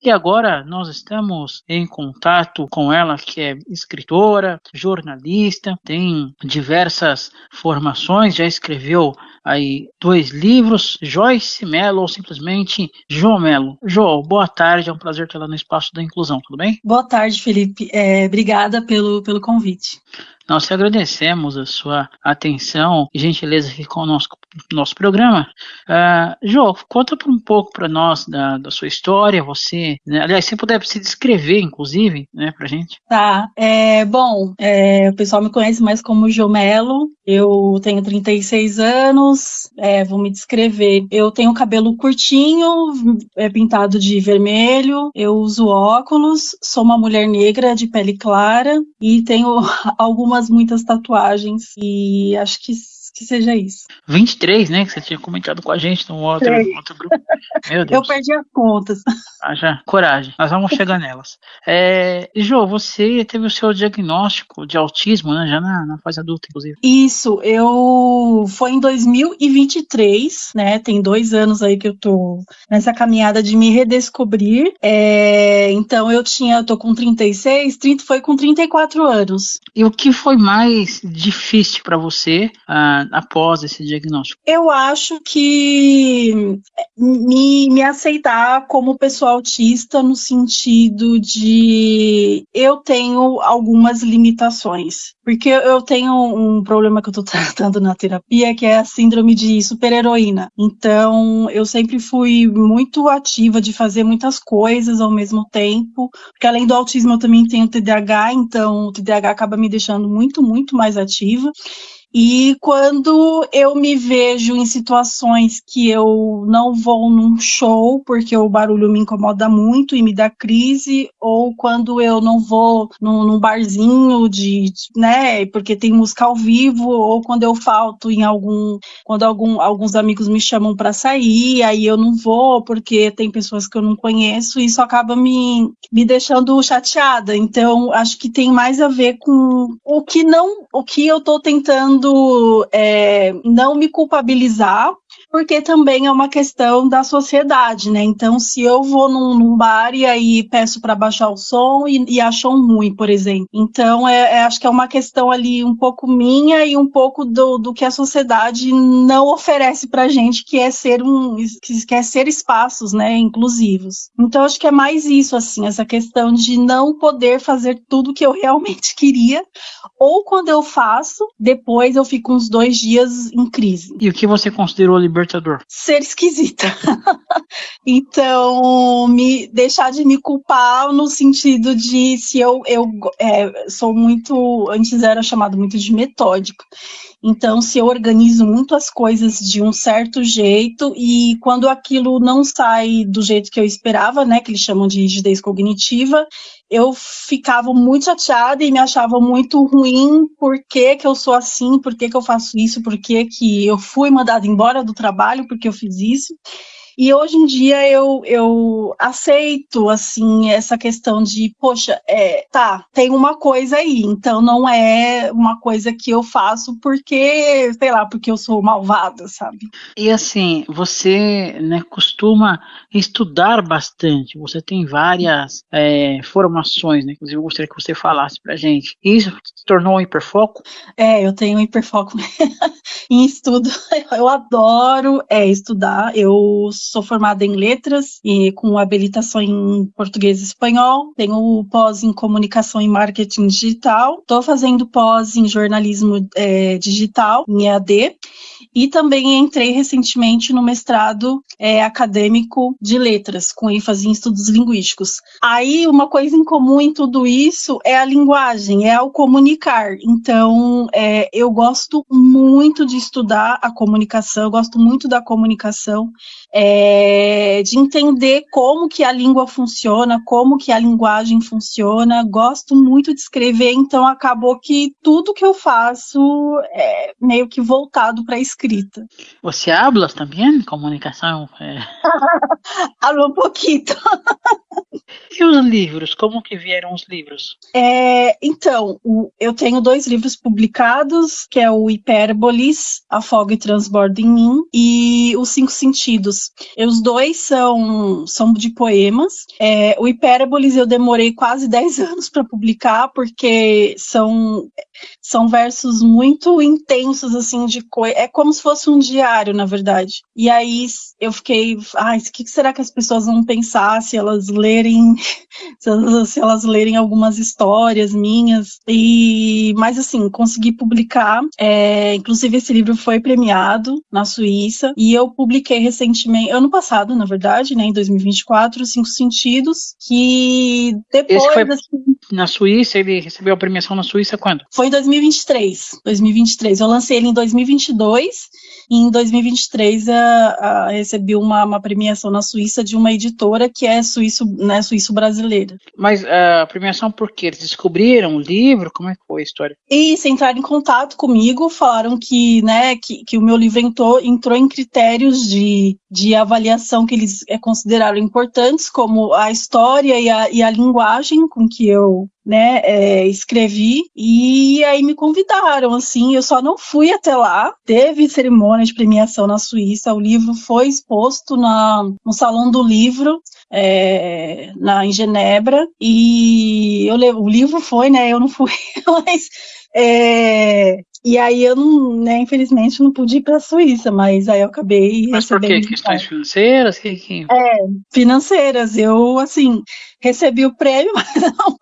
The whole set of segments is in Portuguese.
E agora nós estamos em contato com ela, que é escritora, jornalista, tem diversas formações, já escreveu aí 2 livros, Joyce Mello ou simplesmente Jo Mello. Jo, boa tarde, é um prazer tê-la no Espaço da Inclusão, tudo bem? Boa tarde, Felipe. Obrigada pelo convite. Nós te agradecemos a sua atenção e gentileza aqui com o nosso programa. Jo, conta um pouco para nós da sua história, você, né, aliás, se puder se descrever, inclusive, né, para gente. Tá, o pessoal me conhece mais como Jomelo. Eu tenho 36 anos, vou me descrever. Eu tenho cabelo curtinho, pintado de vermelho, eu uso óculos, sou uma mulher negra de pele clara e tenho muitas tatuagens e acho que seja isso. 23, né, que você tinha comentado com a gente no outro grupo. Meu Eu Deus. perdi as contas. Haja coragem, nós vamos chegar nelas. Jo, você teve o seu diagnóstico de autismo, né, já na fase adulta, inclusive. Isso, foi em 2023, né? Tem 2 anos aí que eu tô nessa caminhada de me redescobrir. Então eu tô com 36, 30 foi com 34 anos. E o que foi mais difícil para você após esse diagnóstico? Eu acho que me aceitar como pessoa autista no sentido de eu tenho algumas limitações. Porque eu tenho um problema que eu tô tratando na terapia, que é a síndrome de super-heroína. Então, eu sempre fui muito ativa de fazer muitas coisas ao mesmo tempo. Porque além do autismo, eu também tenho TDAH, então o TDAH acaba me deixando muito, muito mais ativa. E quando eu me vejo em situações que eu não vou num show porque o barulho me incomoda muito e me dá crise, ou quando eu não vou num barzinho né, porque tem música ao vivo, ou quando eu falto quando alguns amigos me chamam para sair, aí eu não vou porque tem pessoas que eu não conheço, e isso acaba me deixando chateada. Então, acho que tem mais a ver com o que eu tô tentando não me culpabilizar, porque também é uma questão da sociedade, né? Então, se eu vou num bar e aí peço para baixar o som e acham ruim, por exemplo. Então, acho que é uma questão ali um pouco minha e um pouco do que a sociedade não oferece pra gente, que é ser espaços, né, inclusivos. Então, acho que é mais isso, assim, essa questão de não poder fazer tudo que eu realmente queria, ou quando eu faço, depois eu fico uns 2 dias em crise. E o que você considerou libertador? Ser esquisita. Então, deixar de me culpar no sentido de se eu sou muito, antes era chamado muito de metódico. Então, se eu organizo muito as coisas de um certo jeito e quando aquilo não sai do jeito que eu esperava, né, que eles chamam de rigidez cognitiva, eu ficava muito chateada e me achava muito ruim. Por que eu sou assim, por que eu faço isso, por que eu fui mandada embora do trabalho porque eu fiz isso. E hoje em dia eu aceito, assim, essa questão de, poxa, tem uma coisa aí, então não é uma coisa que eu faço porque, sei lá, porque eu sou malvada, sabe? E assim, você, né, costuma estudar bastante, você tem várias formações, né? Inclusive eu gostaria que você falasse pra gente. Isso se tornou um hiperfoco? Eu tenho hiperfoco em estudo. Eu adoro estudar. Eu sou formada em letras e com habilitação em português e espanhol. Tenho pós em comunicação e marketing digital. Estou fazendo pós em jornalismo digital, em EAD. E também entrei recentemente no mestrado acadêmico de letras, com ênfase em estudos linguísticos. Aí, uma coisa em comum em tudo isso é a linguagem, é o comunicar. Então, eu gosto muito de estudar a comunicação, eu gosto muito da comunicação, de entender como que a língua funciona, como que a linguagem funciona, gosto muito de escrever, então acabou que tudo que eu faço é meio que voltado para a escrita. Você habla também comunicação? Hablo um pouquinho. os livros? Como que vieram os livros? Então, eu tenho 2 livros publicados, que é o Hipérboles, Afoga e Transborda em Mim, e Os Cinco Sentidos. Os dois são de poemas. O Hipérboles eu demorei quase 10 anos para publicar, porque são versos muito intensos, assim, é como se fosse um diário, na verdade. E aí eu fiquei, o que será que as pessoas vão pensar se elas lerem se elas lerem algumas histórias minhas, mas assim, consegui publicar, inclusive esse livro foi premiado na Suíça, e eu publiquei recentemente, ano passado, na verdade, né, em 2024, Cinco Sentidos, que depois... Esse foi na Suíça, ele recebeu a premiação na Suíça quando? Foi em 2023, eu lancei ele em 2022, e em 2023 recebi uma premiação na Suíça de uma editora que é suíço-brasileira. Mas a premiação por quê? Eles descobriram o livro? Como é que foi a história? Isso, entraram em contato comigo, falaram que o meu livro entrou em critérios de avaliação que eles consideraram importantes, como a história e a linguagem com que eu escrevi, e aí me convidaram, assim, eu só não fui até lá, teve cerimônia de premiação na Suíça, o livro foi exposto no Salão do Livro, em Genebra, e o livro foi, eu não fui, mas... E aí eu não, infelizmente não pude ir para a Suíça, mas aí eu acabei recebendo... Mas por quê? Questões financeiras? Financeiras. Eu, assim, recebi o prêmio, mas não,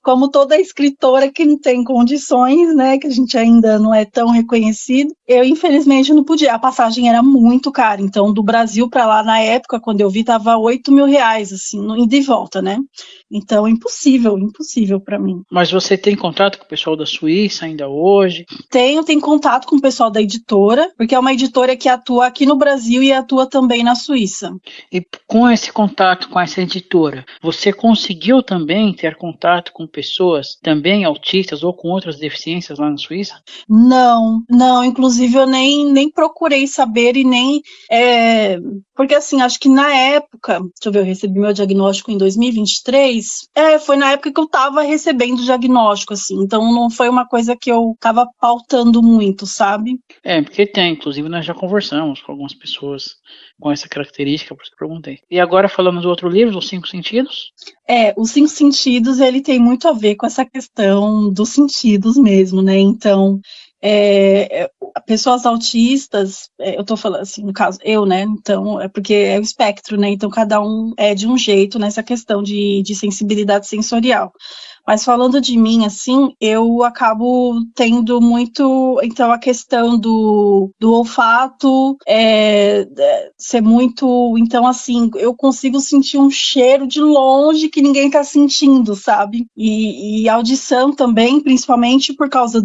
como toda escritora que não tem condições, que a gente ainda não é tão reconhecido, eu infelizmente não podia. A passagem era muito cara, então do Brasil para lá, na época, quando eu vi, tava R$8.000, assim, ida e volta, né? Então, impossível para mim. Mas você tem contato com o pessoal da Suíça ainda hoje? Tenho contato com o pessoal da editora, porque é uma editora que atua aqui no Brasil e atua também na Suíça. E com esse contato com essa editora, você conseguiu também ter contato com pessoas também autistas ou com outras deficiências lá na Suíça? Não, inclusive eu nem procurei saber e nem... porque assim, acho que na época, deixa eu ver, eu recebi meu diagnóstico em 2023, foi na época que eu estava recebendo o diagnóstico, assim, então não foi uma coisa que eu estava pautando muito, sabe? Porque inclusive nós já conversamos com algumas pessoas com essa característica, por isso que eu perguntei. E agora falando do outro livro, Os Cinco Sentidos? Os Cinco Sentidos, ele tem muito a ver com essa questão dos sentidos mesmo, né? Então, pessoas autistas, eu tô falando assim, no caso, eu, né? Então, é porque é o espectro, né? Então, cada um é de um jeito nessa questão de sensibilidade sensorial. Mas falando de mim, assim, eu acabo tendo muito... Então, a questão do olfato ser muito... Então, assim, eu consigo sentir um cheiro de longe que ninguém tá sentindo, sabe? E audição também, principalmente por causa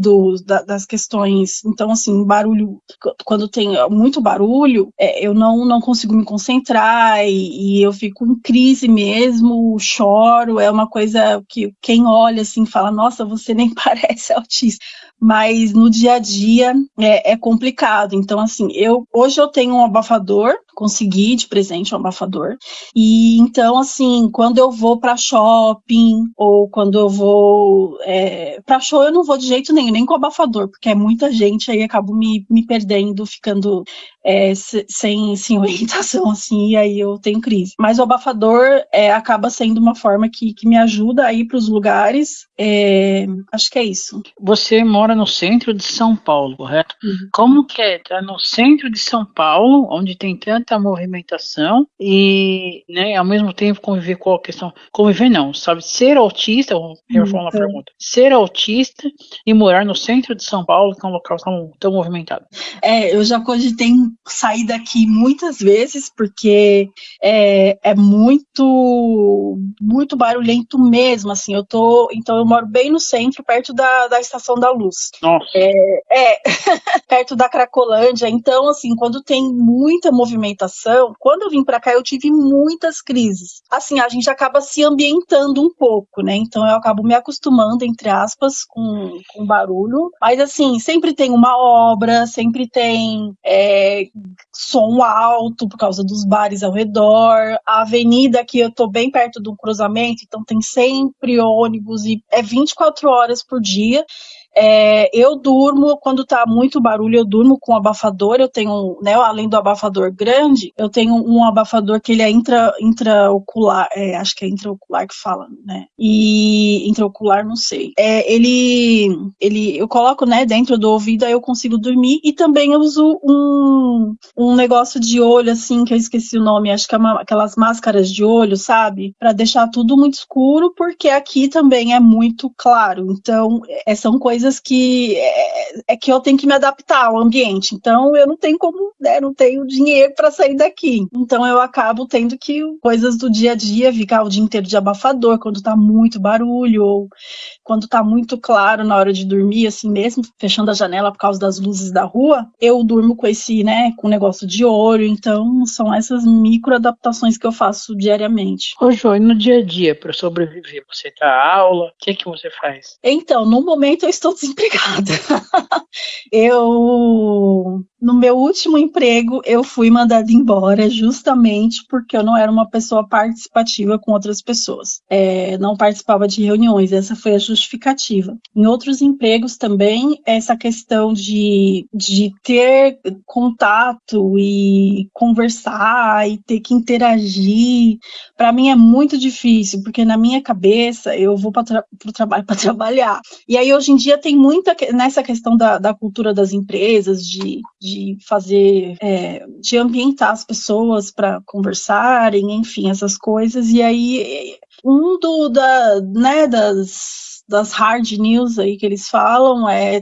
das questões... Então, assim, barulho... Quando tem muito barulho, eu não consigo me concentrar e eu fico em crise mesmo, choro, é uma coisa que quem olha assim, fala, nossa, você nem parece autista, mas no dia a dia é complicado. Então, assim, hoje eu tenho um abafador, consegui de presente um abafador, e então, assim, quando eu vou para shopping, ou quando eu vou para show, eu não vou de jeito nenhum, nem com abafador, porque é muita gente, aí acabo me perdendo, ficando sem orientação, assim, e aí eu tenho crise. Mas o abafador acaba sendo uma forma que me ajuda a ir para os lugares, acho que é isso. Você mora no centro de São Paulo, correto? Uhum. Como que é estar no centro de São Paulo, onde tem tanta movimentação e, ao mesmo tempo conviver com a questão... Conviver não, sabe? Ser autista, vou reformular a pergunta. Ser autista e morar no centro de São Paulo, que é um local tão movimentado. Eu já cogitei sair daqui muitas vezes, porque é muito barulhento mesmo, assim, então eu moro bem no centro, perto da Estação da Luz. Nossa. Perto da Cracolândia, então, assim, quando tem muita movimentação, quando eu vim pra cá eu tive muitas crises. Assim, a gente acaba se ambientando um pouco, né, então eu acabo me acostumando, entre aspas, com barulho, mas assim, sempre tem uma obra, sempre tem som alto por causa dos bares ao redor, a avenida aqui, eu tô bem perto de um cruzamento, então tem sempre ônibus e é 24 horas por dia. Eu durmo, quando tá muito barulho, eu durmo com abafador. Eu tenho, né, além do abafador grande, eu tenho um abafador que ele é intraocular, acho que é intraocular que fala, né? E intraocular, não sei. Eu coloco, né, dentro do ouvido, aí eu consigo dormir. E também eu uso um negócio de olho, assim, que eu esqueci o nome, acho que é aquelas máscaras de olho, sabe? Pra deixar tudo muito escuro, porque aqui também é muito claro. Então, são coisas que que eu tenho que me adaptar ao ambiente. Então, eu não tenho como, né, não tenho dinheiro para sair daqui. Então, eu acabo tendo que coisas do dia a dia, ficar o dia inteiro de abafador quando tá muito barulho, ou quando tá muito claro na hora de dormir, assim mesmo, fechando a janela por causa das luzes da rua, eu durmo com esse, né, com negócio de olho. Então, são essas micro adaptações que eu faço diariamente. Ô, Jô, e no dia a dia, para sobreviver, você dá aula? O que você faz? Então, no momento eu estou desempregada. No meu último emprego, eu fui mandada embora justamente porque eu não era uma pessoa participativa com outras pessoas. Não participava de reuniões, essa foi a justificativa. Em outros empregos também, essa questão de ter contato e conversar e ter que interagir, para mim é muito difícil, porque na minha cabeça eu vou para o trabalho para trabalhar. E aí, hoje em dia, tem muita nessa questão da cultura das empresas, de fazer, de ambientar as pessoas para conversarem, enfim, essas coisas. E aí, das hard news aí que eles falam é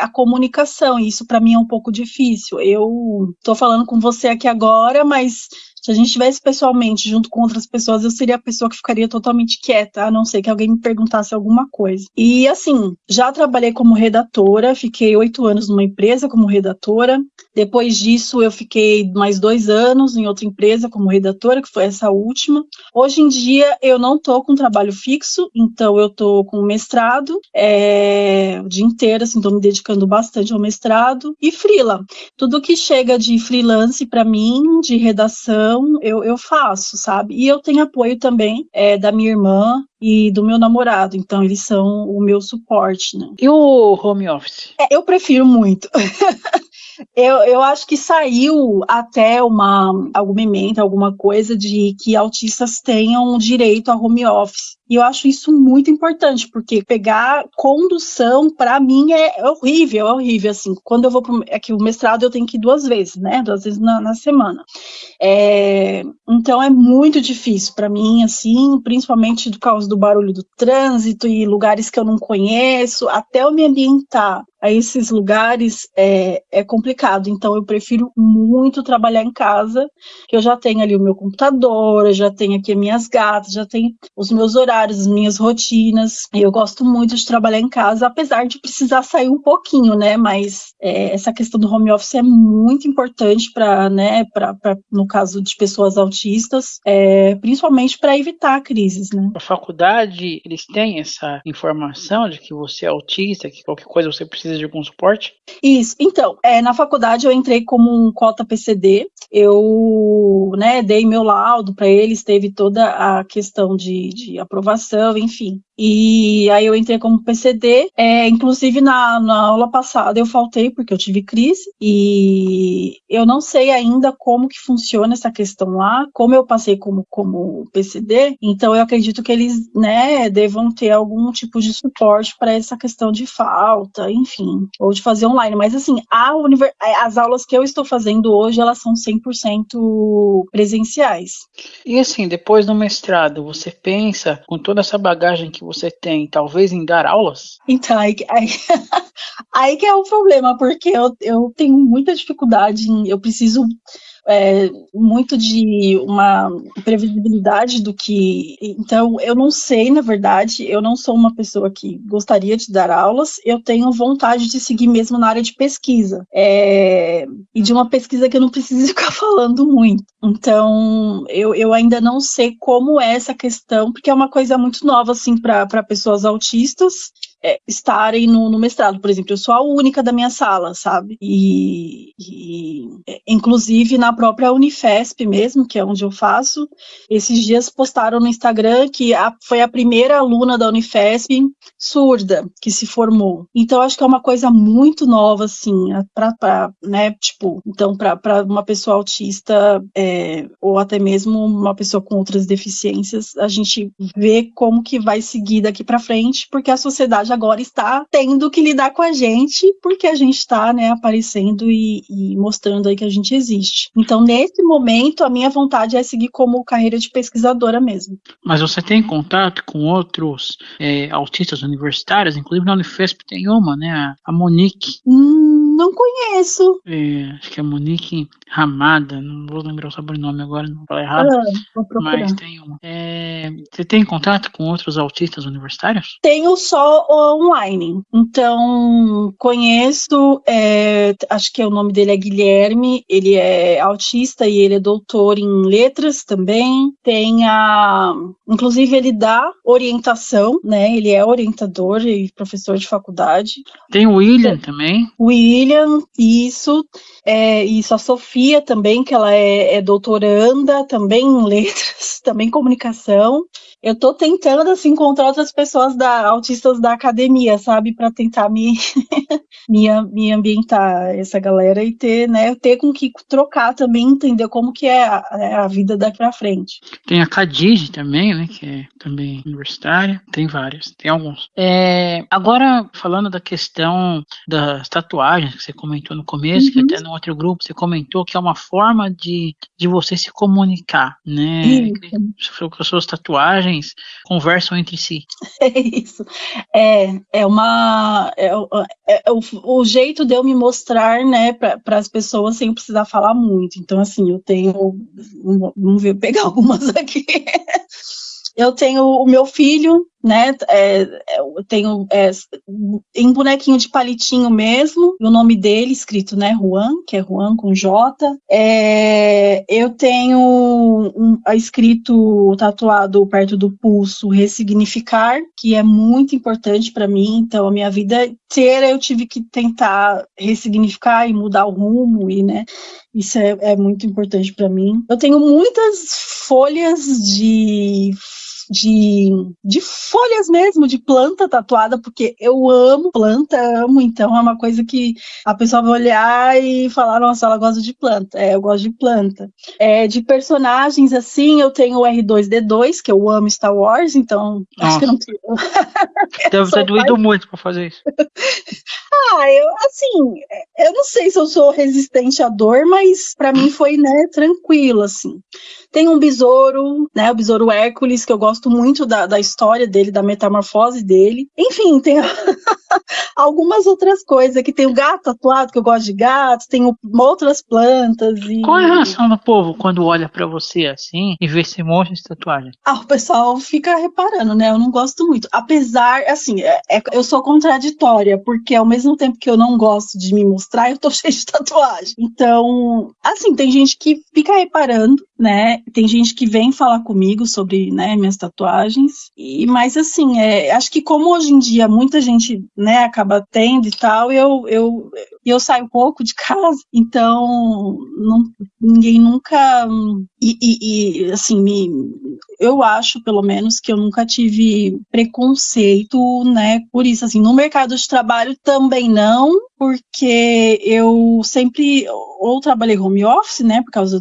a comunicação, e isso para mim é um pouco difícil. Eu estou falando com você aqui agora, mas se a gente estivesse pessoalmente junto com outras pessoas, eu seria a pessoa que ficaria totalmente quieta, a não ser que alguém me perguntasse alguma coisa. E assim, já trabalhei como redatora, fiquei 8 anos numa empresa como redatora. Depois disso, eu fiquei mais 2 anos em outra empresa como redatora, que foi essa última. Hoje em dia, eu não estou com trabalho fixo, então eu estou com mestrado, o dia inteiro, assim, estou me dedicando bastante ao mestrado, e freela. Tudo que chega de freelance para mim, de redação, eu faço, sabe? E eu tenho apoio também da minha irmã e do meu namorado, então eles são o meu suporte, né? E o home office? Eu prefiro muito. Eu acho que saiu até alguma emenda, alguma coisa de que autistas tenham direito a home office. E eu acho isso muito importante, porque pegar condução, para mim, é horrível, assim. Quando eu vou aqui o mestrado, eu tenho que ir 2 vezes, né? 2 vezes na semana. Então é muito difícil para mim, assim, principalmente por causa do barulho do trânsito e lugares que eu não conheço, até eu me ambientar a esses lugares é complicado. Então eu prefiro muito trabalhar em casa, que eu já tenho ali o meu computador, eu já tenho aqui as minhas gatas, já tenho os meus horários, as minhas rotinas. Eu gosto muito de trabalhar em casa, apesar de precisar sair um pouquinho, né? Mas essa questão do home office é muito importante para, né, no caso de pessoas autistas, principalmente para evitar crises, né? A faculdade, eles têm essa informação de que você é autista, que qualquer coisa você precisa de algum suporte? Isso. Então, na faculdade eu entrei como um cota PCD, eu, né, dei meu laudo para eles, teve toda a questão de aprovação, enfim. E aí eu entrei como PCD, inclusive na aula passada eu faltei porque eu tive crise, e eu não sei ainda como que funciona essa questão lá, como eu passei como PCD, então eu acredito que eles, né, devam ter algum tipo de suporte para essa questão de falta, enfim, ou de fazer online. Mas assim, as aulas que eu estou fazendo hoje, elas são 100% presenciais. E assim, depois do mestrado, você pensa, com toda essa bagagem que você tem, talvez em dar aulas? Então, aí que é o problema, porque eu tenho muita dificuldade eu preciso muito de uma previsibilidade do que. Então, eu não sei, na verdade, eu não sou uma pessoa que gostaria de dar aulas, eu tenho vontade de seguir mesmo na área de pesquisa, e de uma pesquisa que eu não preciso ficar falando muito. Então, eu ainda não sei como é essa questão, porque é uma coisa muito nova, assim, para pessoas autistas. estarem no mestrado. Por exemplo, eu sou a única da minha sala, sabe? Inclusive na própria Unifesp mesmo, que é onde eu faço, esses dias postaram no Instagram que foi a primeira aluna da Unifesp surda que se formou. Então, acho que é uma coisa muito nova, assim, né, tipo, então, para uma pessoa autista, ou até mesmo uma pessoa com outras deficiências, a gente vê como que vai seguir daqui para frente, porque a sociedade agora está tendo que lidar com a gente, porque a gente está, né, aparecendo e mostrando aí que a gente existe. Então, nesse momento, a minha vontade é seguir como carreira de pesquisadora mesmo. Mas você tem contato com outros autistas universitários? Inclusive na Unifesp tem uma, né, a Monique. Não conheço. Acho que é Monique Ramada, não vou lembrar o sobrenome agora, não vou falar errado. Vou procurar. Mas tem uma. Você tem contato com outros autistas universitários? Tenho só online. Então, conheço, acho que o nome dele é Guilherme, ele é autista e ele é doutor em letras também. Inclusive, ele dá orientação, né? Ele é orientador e professor de faculdade. Tem o William também. William, isso. Isso, a Sofia também, que ela é doutoranda também em letras, também em comunicação. Eu tô tentando, assim, encontrar outras pessoas autistas da academia, sabe? Para tentar me ambientar essa galera e ter com que trocar também, entender como que é a vida daqui pra frente. Tem a Khadija também, né? Que é também universitária. Tem várias, tem alguns. Agora, falando da questão das tatuagens que você comentou no começo, que até no outro grupo você comentou que é uma forma de você se comunicar, né? Que as suas tatuagens conversam entre si. É isso. O jeito de eu me mostrar, né, para as pessoas sem precisar falar muito. Então, assim, eu tenho. Vamos ver, pegar algumas aqui. Eu tenho o meu filho, né? Eu tenho em bonequinho de palitinho mesmo, o nome dele escrito, né? Juan, que é Juan com J. Eu tenho escrito tatuado perto do pulso ressignificar, que é muito importante para mim. Então, a minha vida inteira eu tive que tentar ressignificar e mudar o rumo, e, né? Isso é muito importante para mim. Eu tenho muitas folhas de folhas mesmo, de planta tatuada, porque eu amo planta, então é uma coisa que a pessoa vai olhar e falar, nossa, ela gosta de planta. Eu gosto de planta. De personagens, assim, eu tenho o R2-D2, que eu amo Star Wars, então acho que não tenho. Deve ter doído muito para fazer isso. Eu não sei se eu sou resistente à dor, mas para mim foi, né, tranquilo, assim. Tem um besouro, né, o besouro Hércules, que eu gosto muito da história dele, da metamorfose dele. Enfim, tem algumas outras coisas, que tem o gato tatuado, que eu gosto de gatos, tem outras plantas. Qual é a reação do povo quando olha pra você assim e vê esse monte de tatuagem? O pessoal fica reparando, né? Eu não gosto muito. Apesar, assim, eu sou contraditória, porque ao mesmo tempo que eu não gosto de me mostrar, eu tô cheia de tatuagem. Então, assim, tem gente que fica reparando, né? Tem gente que vem falar comigo sobre, né, minhas tatuagens. Mas, assim, acho que como hoje em dia muita gente, né, acaba tendo e tal, eu saio pouco de casa, então ninguém nunca. Assim, eu acho, pelo menos, que eu nunca tive preconceito, né, por isso. Assim, no mercado de trabalho também não, porque eu sempre ou trabalhei home office, né, por causa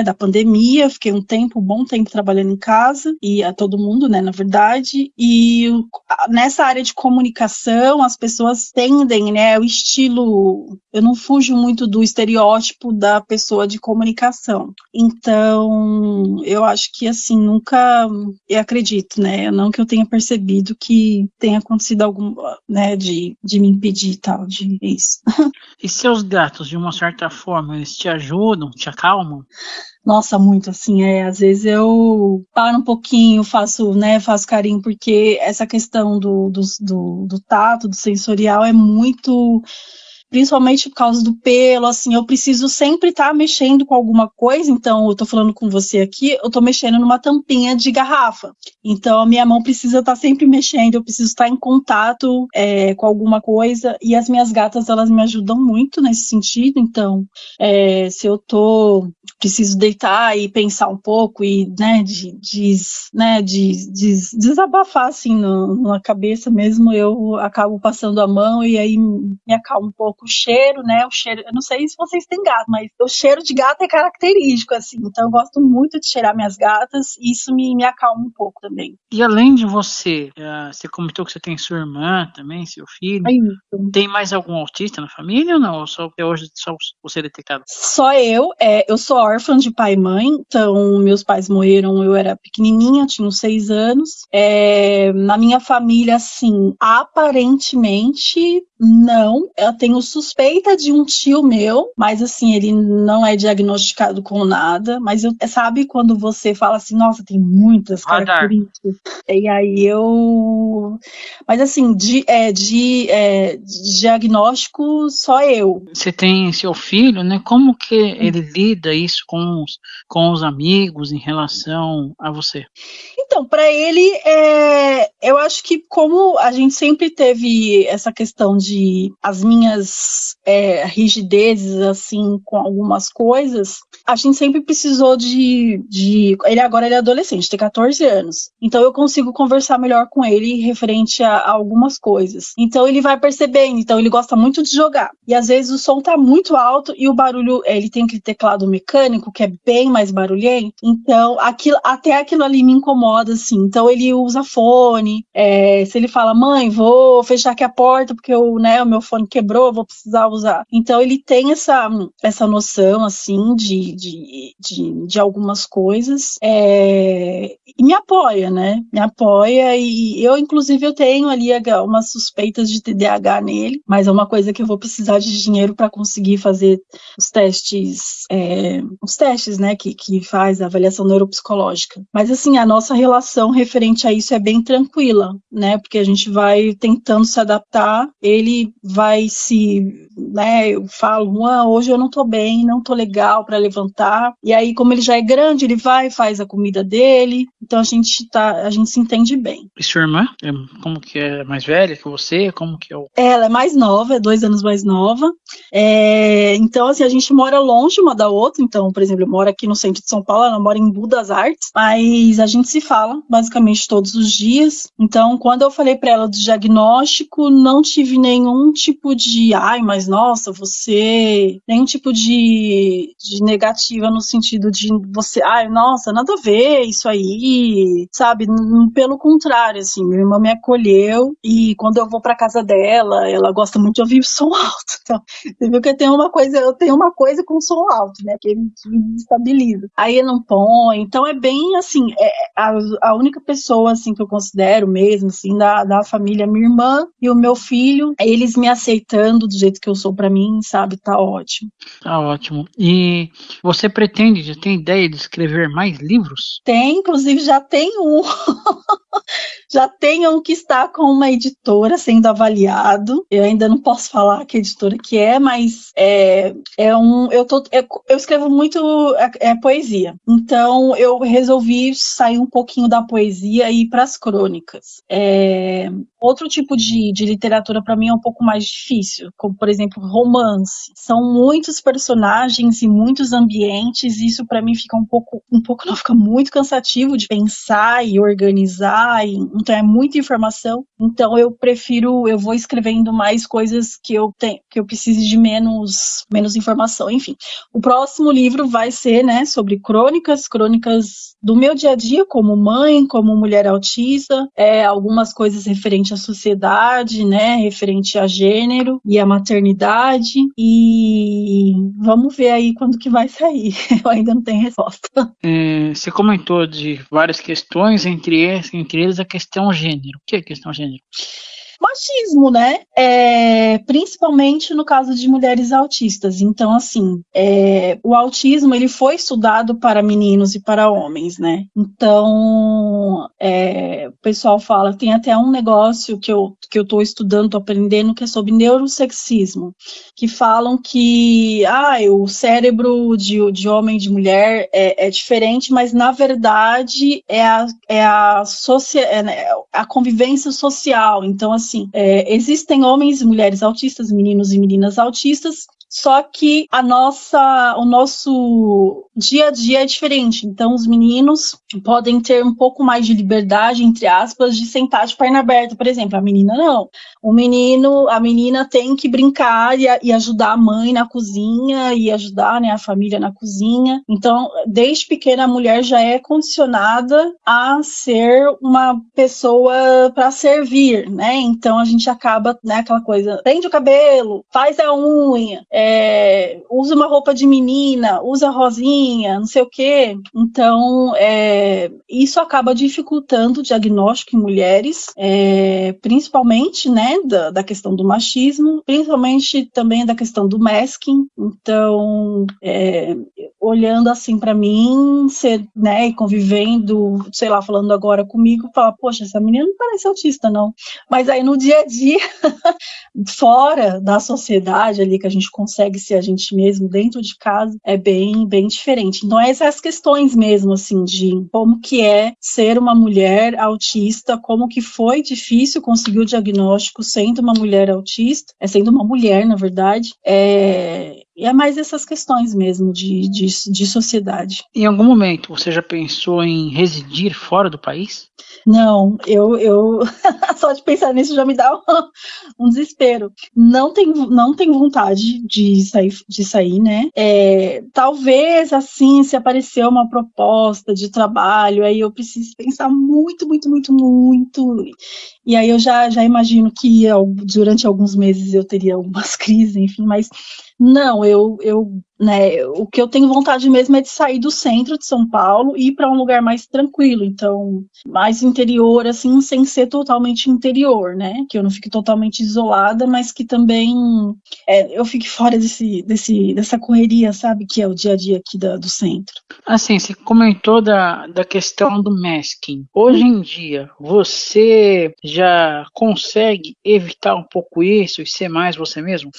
da pandemia, fiquei um bom tempo trabalhando em casa, e a todo mundo, né, na verdade, e nessa área de comunicação, as pessoas tendem, né, o estilo, eu não fujo muito do estereótipo da pessoa de comunicação, então, eu acho que, assim, nunca, eu acredito, né, não que eu tenha percebido que tenha acontecido algum, né, de me impedir e tal, de isso. E seus gatos, de uma certa forma, eles te ajudam, te acalmam? Nossa, muito, assim, às vezes eu paro um pouquinho, faço carinho, porque essa questão do tato, do sensorial é muito principalmente por causa do pelo, assim, eu preciso sempre estar mexendo com alguma coisa, então eu tô falando com você aqui, eu tô mexendo numa tampinha de garrafa, então a minha mão precisa estar sempre mexendo, eu preciso estar em contato com alguma coisa, e as minhas gatas, elas me ajudam muito nesse sentido, então se eu preciso deitar e pensar um pouco e, desabafar, assim, na cabeça mesmo, eu acabo passando a mão e aí me acalma um pouco o cheiro, né, eu não sei se vocês têm gato, mas o cheiro de gato é característico, assim, então eu gosto muito de cheirar minhas gatas e isso me acalma um pouco também. E além de você, você comentou que você tem sua irmã também, seu filho. Tem mais algum autista na família ou não? Ou só até hoje só você detectado? Só eu sou órfã de pai e mãe, então meus pais morreram, eu era pequenininha, tinha uns 6 anos. Na minha família, assim, aparentemente não. Eu tenho suspeita de um tio meu, mas assim, ele não é diagnosticado com nada, mas sabe quando você fala assim, nossa, tem muitas características? E aí mas assim, de diagnóstico, só eu. Você tem seu filho, né? Como que ele lida isso com os amigos em relação a você? Então, para ele, eu acho que como a gente sempre teve essa questão de as minhas rigidezes, assim, com algumas coisas, a gente sempre precisou ele agora é adolescente, tem 14 anos, então eu consigo conversar melhor com ele referente a algumas coisas. Então ele vai percebendo, então ele gosta muito de jogar, e às vezes o som tá muito alto e o barulho, ele tem aquele teclado mecânico que é bem mais barulhento, então até aquilo ali me incomoda, assim, então ele usa fone, se ele fala, mãe, vou fechar aqui a porta porque o meu fone quebrou, vou precisar usar, então ele tem essa noção, assim, de algumas coisas, e me apoia, né, e eu, inclusive, eu tenho ali umas suspeitas de TDAH nele, mas é uma coisa que eu vou precisar de dinheiro para conseguir fazer os testes, né, que faz a avaliação neuropsicológica. Mas, assim, a nossa relação referente a isso é bem tranquila, né, porque a gente vai tentando se adaptar, ele vai né, eu falo, hoje eu não tô bem, não tô legal para levantar, e aí, como ele já é grande, ele faz a comida dele, então a gente se entende bem. E sua irmã? Como que é mais velha que você? Como que é Ela é mais nova, é 2 anos mais nova. Então, assim, a gente mora longe uma da outra. Então, por exemplo, eu moro aqui no centro de São Paulo, ela mora em Budas Artes, mas a gente se fala basicamente todos os dias. Então, quando eu falei para ela do diagnóstico, não tive nenhum tipo de, mas nossa, você. Nenhum tipo de negativa no sentido de você, nossa, nada a ver isso aí, sabe? Pelo contrário, assim, minha irmã me acolheu e quando eu vou pra casa dela, ela gosta muito de ouvir som alto. Então, você viu que eu tenho uma coisa com som alto, né? Que me desestabiliza. Aí eu não põe. Então é bem assim, a única pessoa assim que eu considero mesmo, assim, da família, minha irmã e o meu filho, eles me aceitando do jeito que eu sou pra mim, sabe? Tá ótimo. Tá ótimo. E você já tem ideia de escrever mais livros? Tem, inclusive já tem um. Já tem um que está com uma editora sendo avaliado. Eu ainda não posso falar que editora que é, mas eu escrevo muito poesia. Então eu resolvi sair um pouquinho da poesia e ir para as crônicas. Outro tipo de literatura para mim é um pouco mais difícil, como por exemplo romance. São muitos personagens e muitos ambientes, e isso para mim fica não, fica muito cansativo de pensar e organizar, então é muita informação. Então eu vou escrevendo mais coisas que eu precise de menos informação. Enfim, o próximo livro vai ser, né, sobre crônicas do meu dia a dia como mãe, como mulher autista, algumas coisas referentes à sociedade, né, referente a gênero e a maternidade, e vamos ver aí quando que vai sair. Eu ainda não tenho resposta. Você comentou de várias questões, entre eles a questão gênero. O que é questão gênero? Machismo, né? Principalmente no caso de mulheres autistas. Então, assim, o autismo ele foi estudado para meninos e para homens, né? Então, pessoal fala, tem até um negócio que eu estou estudando, estou aprendendo, que é sobre neurosexismo, que falam que o cérebro de homem e de mulher é diferente, mas na verdade é a convivência social. Então, assim, existem homens e mulheres autistas, meninos e meninas autistas, só que o nosso dia a dia é diferente. Então, os meninos podem ter um pouco mais de liberdade, entre aspas, de sentar de perna aberta, por exemplo. A menina não. A menina tem que brincar e ajudar a mãe na cozinha e ajudar, né, a família na cozinha. Então, desde pequena, a mulher já é condicionada a ser uma pessoa para servir, né? Então, a gente acaba, né, aquela coisa, prende o cabelo, faz a unha, usa uma roupa de menina, usa rosinha, não sei o quê. Então, isso acaba dificultando o diagnóstico em mulheres, principalmente, né, da questão do machismo, principalmente também da questão do masking. Então, olhando assim para mim, né, e convivendo, sei lá, falando agora comigo, falar, poxa, essa menina não parece autista, não. Mas aí no dia a dia, fora da sociedade ali, que a gente consegue ser a gente mesmo dentro de casa, é bem, bem diferente. Então, essas questões mesmo, assim, de como que é ser uma mulher autista, como que foi difícil conseguir o diagnóstico sendo uma mulher autista, sendo uma mulher, na verdade, e é mais essas questões mesmo de sociedade. Em algum momento, você já pensou em residir fora do país? Não, eu só de pensar nisso já me dá um desespero. Não tenho vontade de sair, né? Talvez, assim, se aparecer uma proposta de trabalho, aí eu preciso pensar muito, muito, muito, muito. E aí eu já imagino que durante alguns meses eu teria algumas crises, enfim, mas não, né, o que eu tenho vontade mesmo é de sair do centro de São Paulo e ir para um lugar mais tranquilo, então, mais interior, assim, sem ser totalmente interior, né, que eu não fique totalmente isolada, mas que também eu fique fora dessa correria, sabe, que é o dia a dia aqui do centro. Assim, você comentou da questão do masking. Hoje em dia, você já consegue evitar um pouco isso e ser mais você mesmo?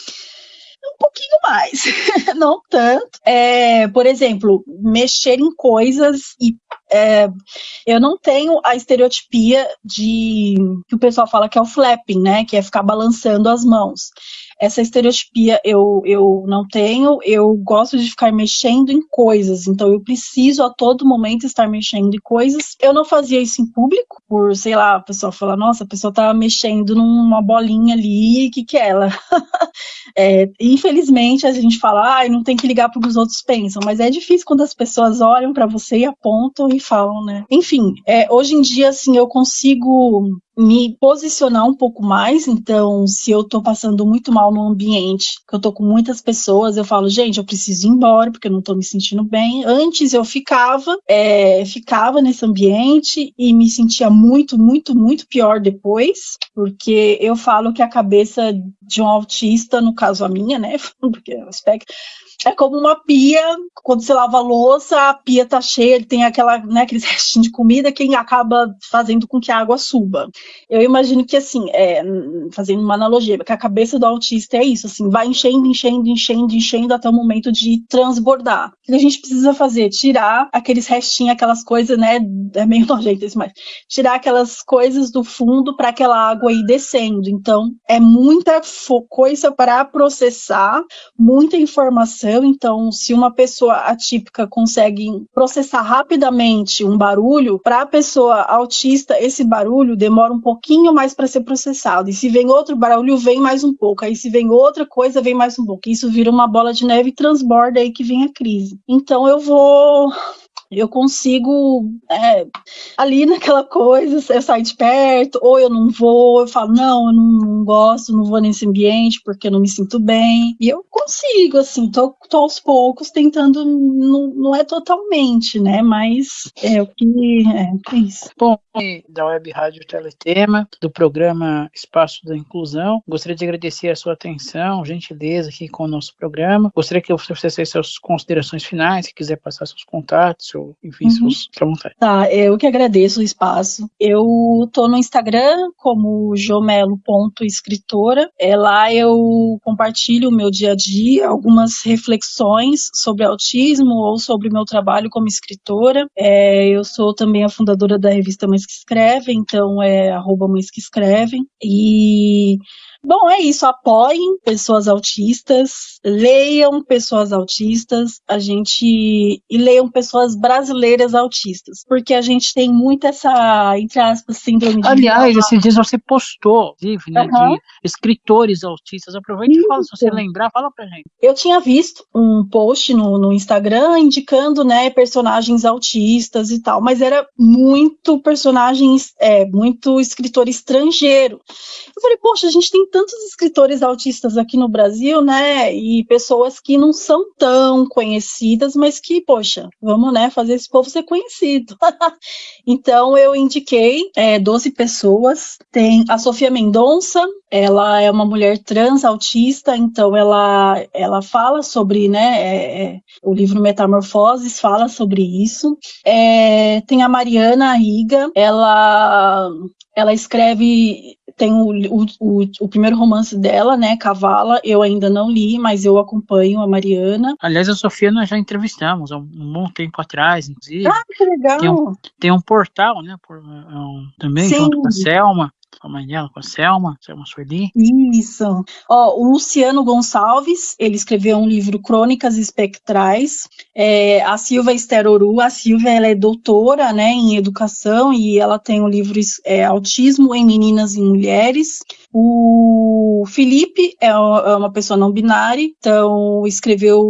Um pouquinho mais, não tanto. Por exemplo, mexer em coisas e eu não tenho a estereotipia que o pessoal fala que é o flapping, né? Que é ficar balançando as mãos. Essa estereotipia eu não tenho, eu gosto de ficar mexendo em coisas, então eu preciso a todo momento estar mexendo em coisas. Eu não fazia isso em público, por, sei lá, o pessoal fala, nossa, a pessoa tá mexendo numa bolinha ali, o que é ela? Infelizmente a gente fala, não tem que ligar para o que os outros pensam, mas é difícil quando as pessoas olham para você e apontam e falam, né? Enfim, hoje em dia, assim, eu consigo me posicionar um pouco mais, então se eu tô passando muito mal no ambiente, que eu tô com muitas pessoas, eu falo, gente, eu preciso ir embora, porque eu não tô me sentindo bem. Antes eu ficava nesse ambiente e me sentia muito, muito, muito pior depois, porque eu falo que a cabeça de um autista, no caso a minha, né, porque é o espectro, é como uma pia, quando você lava a louça, a pia tá cheia, tem aqueles restinhos de comida que acaba fazendo com que a água suba. Eu imagino que, assim, fazendo uma analogia, que a cabeça do autista é isso, assim, vai enchendo, enchendo, enchendo, enchendo até o momento de transbordar. O que a gente precisa fazer? Tirar aqueles restinhos, aquelas coisas, né, é meio nojento isso, mas tirar aquelas coisas do fundo para aquela água ir descendo. Então, é muita coisa para processar, muita informação. Então, se uma pessoa atípica consegue processar rapidamente um barulho, para a pessoa autista, esse barulho demora um pouquinho mais para ser processado. E se vem outro barulho, vem mais um pouco. Aí se vem outra coisa, vem mais um pouco. Isso vira uma bola de neve e transborda aí que vem a crise. Então, eu consigo, ali naquela coisa, eu saio de perto, ou eu não vou, eu falo, não, eu não gosto, não vou nesse ambiente porque eu não me sinto bem. E eu consigo, assim, tô aos poucos tentando, não é totalmente, né, mas é isso. Bom, da Web Rádio Teletema, do programa Espaço da Inclusão, gostaria de agradecer a sua atenção, gentileza aqui com o nosso programa. Gostaria que você fizesse suas considerações finais, se quiser passar seus contatos, enfim, seus à vontade. Tá, eu que agradeço o espaço. Eu tô no Instagram como jomelo.escritora. Lá eu compartilho o meu dia a dia, algumas reflexões sobre autismo ou sobre o meu trabalho como escritora. Eu sou também a fundadora da revista Mães que Escrevem, então é @mães que escrevem. E bom, é isso, apoiem pessoas autistas, leiam pessoas autistas, e leiam pessoas brasileiras autistas, porque a gente tem muito essa, entre aspas, síndrome de Aliás, esses dias você postou, inclusive, né, de escritores autistas. Aproveita e fala, se você lembrar, fala pra gente. Eu tinha visto um post no Instagram indicando, né, personagens autistas e tal, mas era muito muito escritor estrangeiro. Eu falei, poxa, a gente tem tantos escritores autistas aqui no Brasil, né, e pessoas que não são tão conhecidas, mas que, poxa, vamos, né, fazer esse povo ser conhecido. Então, eu indiquei 12 pessoas. Tem a Sofia Mendonça, ela é uma mulher trans autista, então ela fala sobre, né, o livro Metamorfoses fala sobre isso. Tem a Mariana Riga, ela escreve, tem o primeiro romance dela, né, Cavala, eu ainda não li, mas eu acompanho a Mariana. Aliás, a Sofia nós já entrevistamos há um bom tempo atrás, inclusive. Ah, que legal! Tem um portal, né, também, Sim. junto com a Selma, a mãe dela, com a Selma Sueli. Isso. O Luciano Gonçalves, ele escreveu um livro Crônicas Espectrais. A Silvia Esteroru, a Silvia, ela é doutora, né, em educação, e ela tem um livro Autismo em Meninas e Mulheres. O Felipe é uma pessoa não binária, então escreveu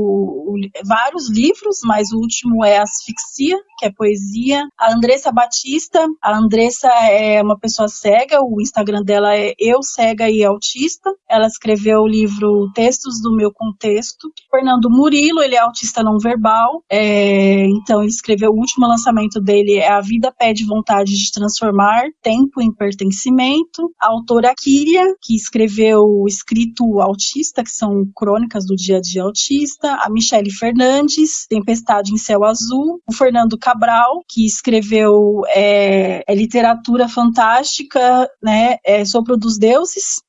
vários livros, mas o último é Asfixia, que é poesia. A Andressa Batista, a Andressa é uma pessoa cega, o Instagram dela é Eu Cega e Autista. Ela escreveu o livro Textos do Meu Contexto. Fernando Murilo, ele é autista não verbal, então ele escreveu, o último lançamento dele é A Vida Pede Vontade de Transformar Tempo em Pertencimento. A autora Kíria, que escreveu o Escrito Autista, que são crônicas do dia a dia autista. A Michele Fernandes, Tempestade em Céu Azul. O Fernando Cabral, que escreveu literatura fantástica, né, Sopro dos Deuses,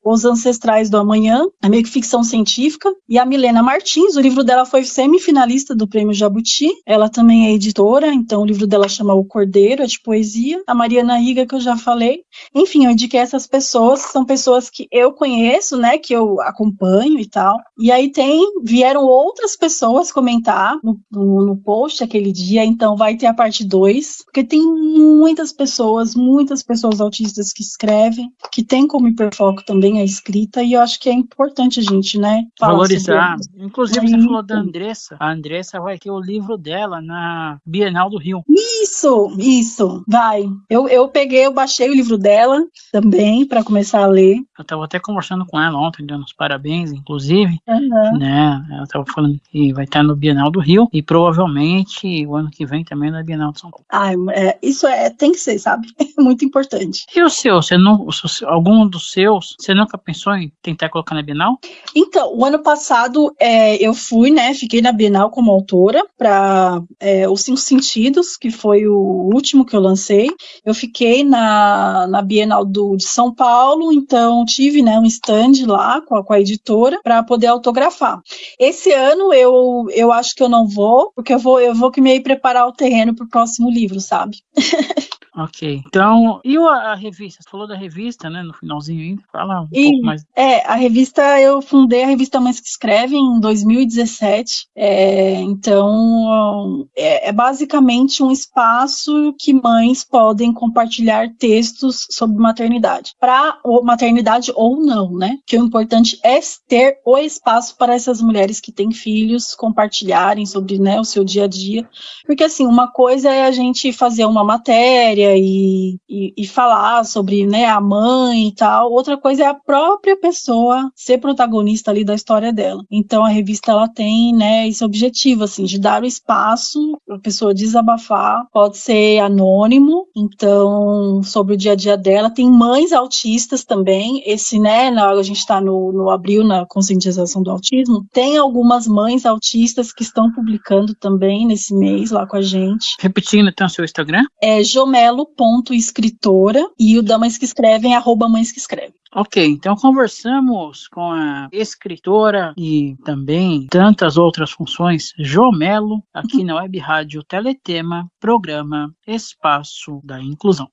Os Ancestrais do Amanhã, é meio que ficção científica. E a Milena Martins, o livro dela foi semifinalista do Prêmio Jabuti, ela também é editora, então o livro dela chama O Cordeiro, é de poesia. A Mariana Riga, que eu já falei. Enfim, eu indiquei essas pessoas, são pessoas que eu conheço, né, que eu acompanho e tal. E aí vieram outras pessoas comentar no post aquele dia, então vai ter a parte 2, porque tem muitas pessoas autistas que escrevem, que tem como hiperfoco também a escrita, e eu acho que é importante a gente, né, valorizar. Inclusive, você falou da Andressa. A Andressa vai ter o livro dela na Bienal do Rio. Isso, vai. Eu baixei o livro dela também, para começar a ler. Eu estava até conversando com ela ontem, dando os parabéns, inclusive, né, ela estava falando que vai estar no Bienal do Rio, e provavelmente o ano que vem também na Bienal de São Paulo. Isso tem que ser, sabe? É muito importante. E o seu? Algum dos seus, você nunca pensou em tentar colocar na Bienal? Então, o ano passado eu fui, né, fiquei na Bienal como autora para Os 5 Sentidos, que foi o último que eu lancei. Eu fiquei na Bienal de São Paulo, então tive, né, um stand lá com a editora para poder autografar. Esse ano eu acho que eu não vou, porque eu vou que meio preparar o terreno para o próximo livro, sabe? Ok, então, e a revista? Você falou da revista, né, no finalzinho ainda, fala pouco mais. A revista, eu fundei a revista Mães que Escrevem em 2017, então é basicamente um espaço que mães podem compartilhar textos sobre maternidade, maternidade ou não, né, que o importante é ter o espaço para essas mulheres que têm filhos compartilharem sobre, né, o seu dia a dia, porque assim, uma coisa é a gente fazer uma matéria, história e falar sobre, né, a mãe e tal. Outra coisa é a própria pessoa ser protagonista ali da história dela. Então a revista ela tem, né, esse objetivo assim de dar o espaço para a pessoa desabafar. Pode ser anônimo, então sobre o dia a dia dela. Tem mães autistas também. Esse, né, a gente está no abril na conscientização do autismo. Tem algumas mães autistas que estão publicando também nesse mês lá com a gente. Repetindo então seu Instagram? É jomelo.escritora e o da Mães que Escrevem, @mães que escrevem. Ok, então conversamos com a escritora e também tantas outras funções, Jomelo, aqui na Web Rádio Teletema, programa Espaço da Inclusão.